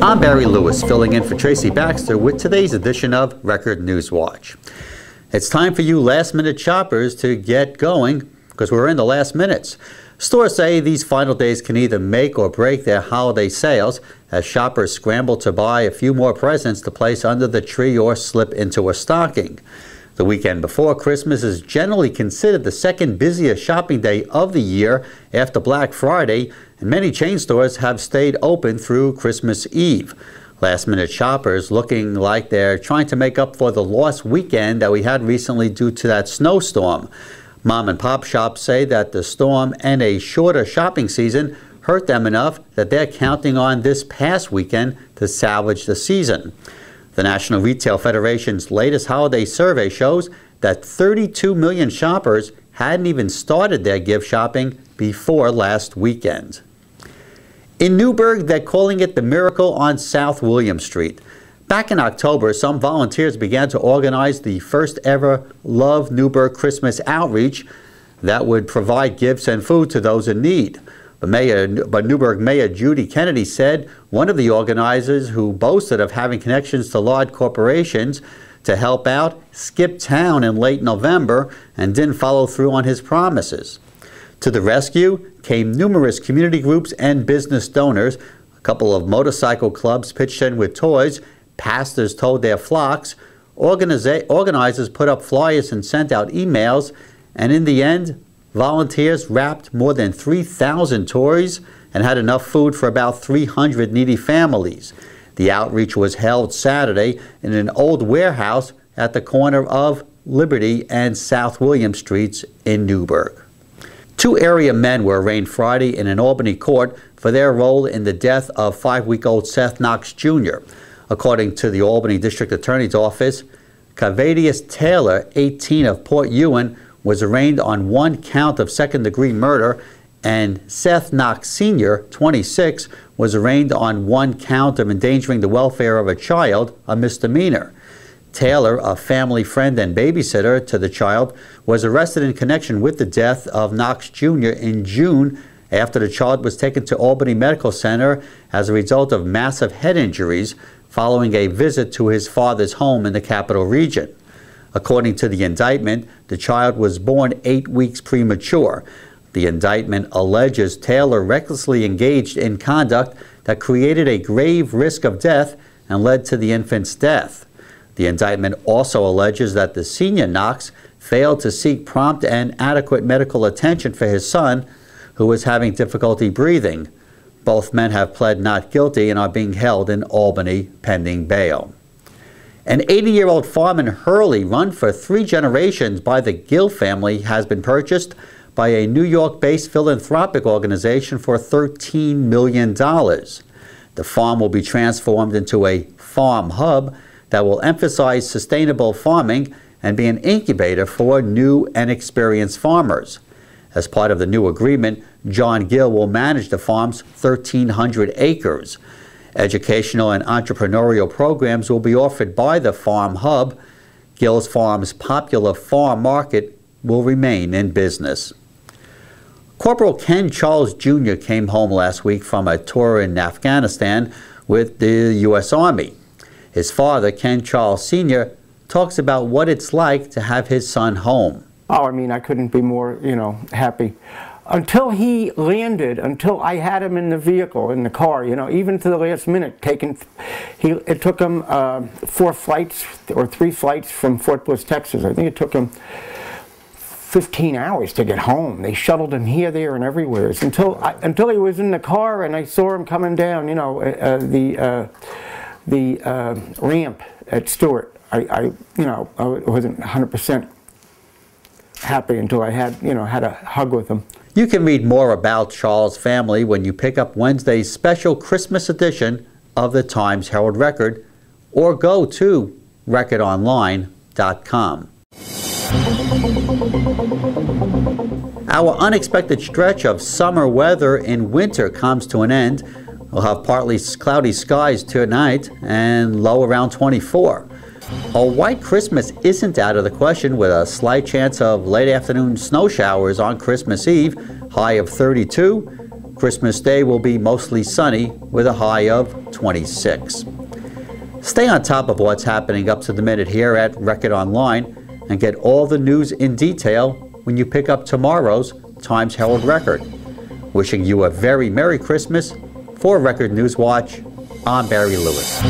I'm Barry Lewis, filling in for Tracy Baxter with today's edition of Record NewsWatch. It's time for you last-minute shoppers to get going because we're in the last minutes. Stores say these final days can either make or break their holiday sales as shoppers scramble to buy a few more presents to place under the tree or slip into a stocking. The weekend before Christmas is generally considered the second busiest shopping day of the year after Black Friday, and many chain stores have stayed open through Christmas Eve. Last-minute shoppers looking like they're trying to make up for the lost weekend that we had recently due to that snowstorm. Mom-and-pop shops say that the storm and a shorter shopping season hurt them enough that they're counting on this past weekend to salvage the season. The National Retail Federation's latest holiday survey shows that 32 million shoppers hadn't even started their gift shopping before last weekend. In Newburgh, they're calling it the Miracle on South William Street. Back in October, some volunteers began to organize the first ever Love Newburgh Christmas outreach that would provide gifts and food to those in need. But Newburgh Mayor Judy Kennedy said one of the organizers, who boasted of having connections to large corporations to help out, skipped town in late November and didn't follow through on his promises. To the rescue came numerous community groups and business donors. A couple of motorcycle clubs pitched in with toys. Pastors towed their flocks. Organizers put up flyers and sent out emails. And in the end, volunteers wrapped more than 3,000 toys and had enough food for about 300 needy families. The outreach was held Saturday in an old warehouse at the corner of Liberty and South William Streets in Newburgh. 2 area men were arraigned Friday in an Albany court for their role in the death of 5-week-old Seth Knox Jr. According to the Albany District Attorney's Office, Cavadius Taylor, 18, of Port Ewan, was arraigned on 1 count of second-degree murder, and Seth Knox Sr., 26, was arraigned on 1 count of endangering the welfare of a child, a misdemeanor. Taylor, a family friend and babysitter to the child, was arrested in connection with the death of Knox Jr. in June after the child was taken to Albany Medical Center as a result of massive head injuries following a visit to his father's home in the Capital Region. According to the indictment, the child was born 8 weeks premature. The indictment alleges Taylor recklessly engaged in conduct that created a grave risk of death and led to the infant's death. The indictment also alleges that the senior Knox failed to seek prompt and adequate medical attention for his son, who was having difficulty breathing. Both men have pled not guilty and are being held in Albany pending bail. An 80-year-old farm in Hurley, run for 3 generations by the Gill family, has been purchased by a New York-based philanthropic organization for $13 million. The farm will be transformed into a farm hub that will emphasize sustainable farming and be an incubator for new and experienced farmers. As part of the new agreement, John Gill will manage the farm's 1,300 acres. Educational and entrepreneurial programs will be offered by the Farm Hub. Gill's Farm's popular farm market will remain in business. Corporal Ken Charles Jr. came home last week from a tour in Afghanistan with the U.S. Army. His father, Ken Charles Sr., talks about what it's like to have his son home. Oh, I mean, I couldn't be more, happy. Until he landed, until I had him in the vehicle, in the car, even to the last minute, it took him 4 flights or 3 flights from Fort Bliss, Texas. I think it took him 15 hours to get home. They shuttled him here, there, and everywhere. Until he was in the car and I saw him coming down, the ramp at Stewart. I wasn't 100% happy until I had a hug with him. You can read more about Charles' family when you pick up Wednesday's special Christmas edition of the Times Herald Record, or go to recordonline.com. Our unexpected stretch of summer weather in winter comes to an end. We'll have partly cloudy skies tonight and low around 24. A white Christmas isn't out of the question, with a slight chance of late afternoon snow showers on Christmas Eve, high of 32. Christmas Day will be mostly sunny with a high of 26. Stay on top of what's happening up to the minute here at Record Online and get all the news in detail when you pick up tomorrow's Times Herald Record. Wishing you a very Merry Christmas. For Record NewsWatch, I'm Barry Lewis.